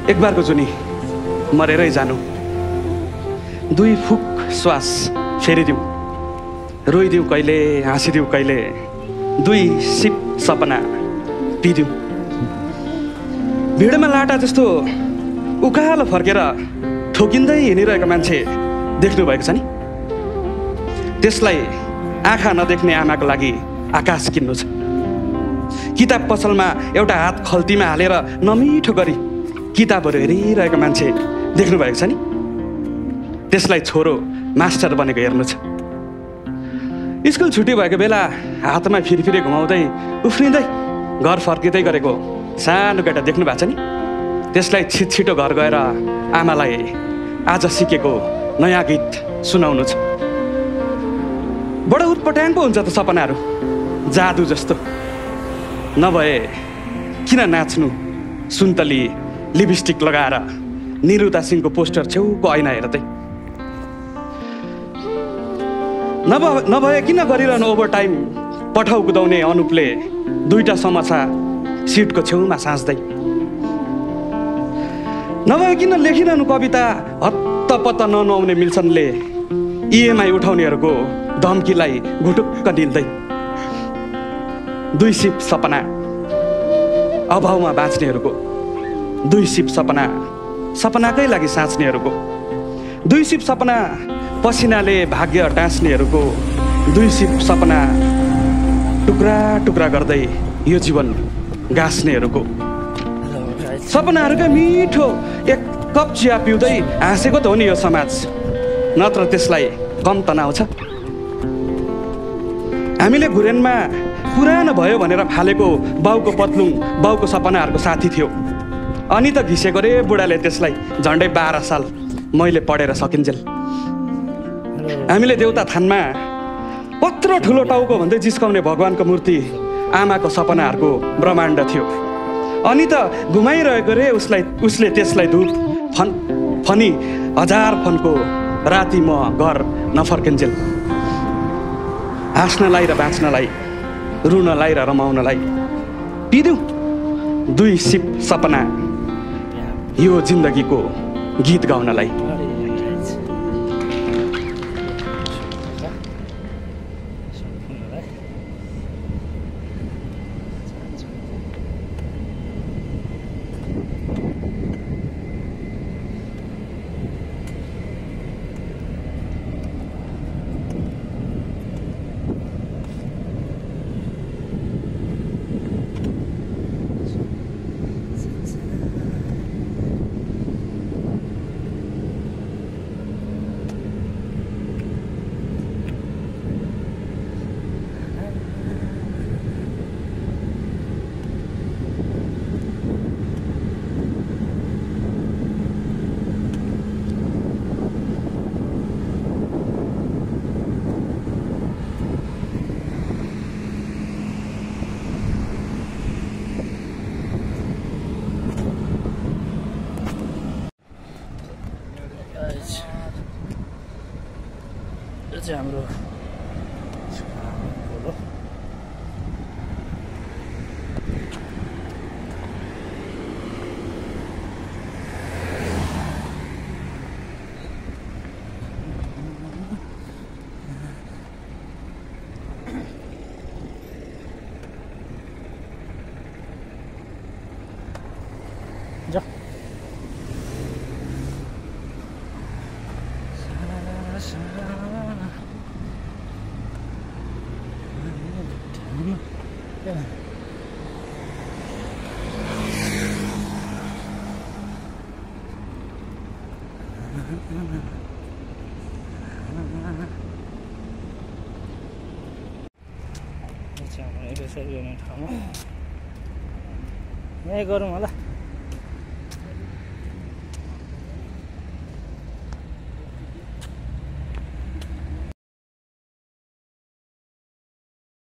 एक बारको जुनी मरेरै जानु, दुई फुक श्वास फेरिदिउँ, रोइदिउँ कहिले हाँसिदिउँ कहिले, दुई सिप सपना पिदिउँ। भिडमा लाटा जस्तो उकालो फर्केर ठोकिँदै हिँडिरहेको मान्छे देख्नु भएको छ नि? त्यसलाई आँखा नदेख्ने आमाको लागि आकाश किन्नु छ। किताब पसलमा एउटा हात खल्तीमा हालेर नमिठो गरी किताबहरू हेरिरहेको मान्छे देख्नु भएको छ नि? त्यसलाई छोरो मास्टर बनेको हेर्नु छ। स्कुल छुट्टी भएको बेला हातमा फिरफिरे घुमाउँदै उफ्रिँदै घर फर्किँदै गरेको सानो केटा देख्नु भएको छ नि? त्यसलाई छिटो घर गएर आमालाई आज सिकेको नयाँ गीत सुनाउनु छ। बडो उटपटाङ पो हुन्छ त सपनाहरू, जादु जस्तो। नभए किन नाच्नु सुन्तली लिपस्टिक लगाएर निरुता सिंहको पोस्टर छेउको ऐना हेर्दै? नभए किन गरिरहनु ओभरटाइम पठाउ कुदाउने अनुपले दुईटा समोसा सिटको छेउमा साँच्दै? नभए किन लेखिरहनु कविता हत्तपत्त ननुहाउने मिल्सनले इएमआई उठाउनेहरूको धम्कीलाई घुटुक्क निल्दै? दुई सिप सपना अभावमा बाँच्नेहरूको, दुई सिप सपना सपनाकै लागि साँच्नेहरूको, दुई सिप सपना पसिनाले भाग्य टाँच्नेहरूको, दुई सिप सपना टुक्रा टुक्रा गर्दै यो जीवन गाँच्नेहरूको। सपनाहरूकै मिठो एक कप चिया पिउँदै हाँसेको त हो नि यो समाज, नत्र त्यसलाई कम तनाव छ? हामीले घुरेनमा पुरानो भयो भनेर फालेको बाउको पत्लुङ बाउको सपनाहरूको साथी थियो। अनि त घिसेको रे बुढाले त्यसलाई झन्डै 12 साल मैले पढेर सकिन्जेल। हामीले देउता थानमा पत्रो ठुलो टाउको भन्दै जिस्काउने भगवानको मूर्ति आमाको सपनाहरूको ब्रह्माण्ड थियो। अनि त घुमाइरहेको रे उसले त्यसलाई धुप फनी 1000 फनको राति म घर नफर्किन्जेल। हाँस्नलाई र बाँच्नलाई, रुनलाई र रमाउनलाई पिदिउँ दुई सिप सपना यो जिन्दगीको गीत गाउनलाई। हाम्रो यहीँ गरौँ होला।